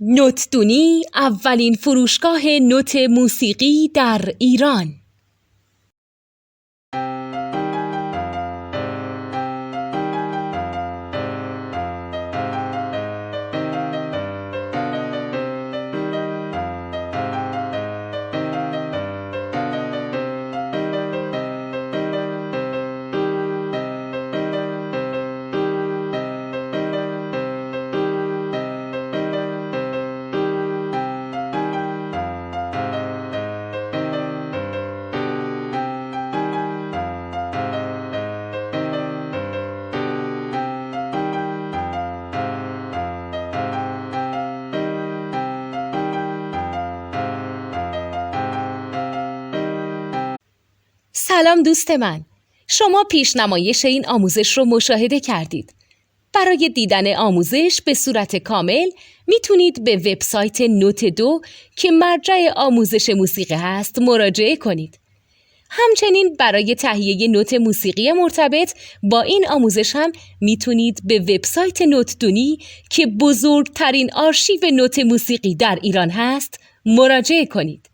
نوتدونی اولین فروشگاه نوت موسیقی در ایران. سلام دوست من، شما پیشنمایش این آموزش رو مشاهده کردید. برای دیدن آموزش به صورت کامل میتونید به وبسایت نوت2 که مرجع آموزش موسیقی هست مراجعه کنید. همچنین برای تهیه نوت موسیقی مرتبط با این آموزش هم میتونید به وبسایت نوتدونی که بزرگترین آرشیو نوت موسیقی در ایران هست مراجعه کنید.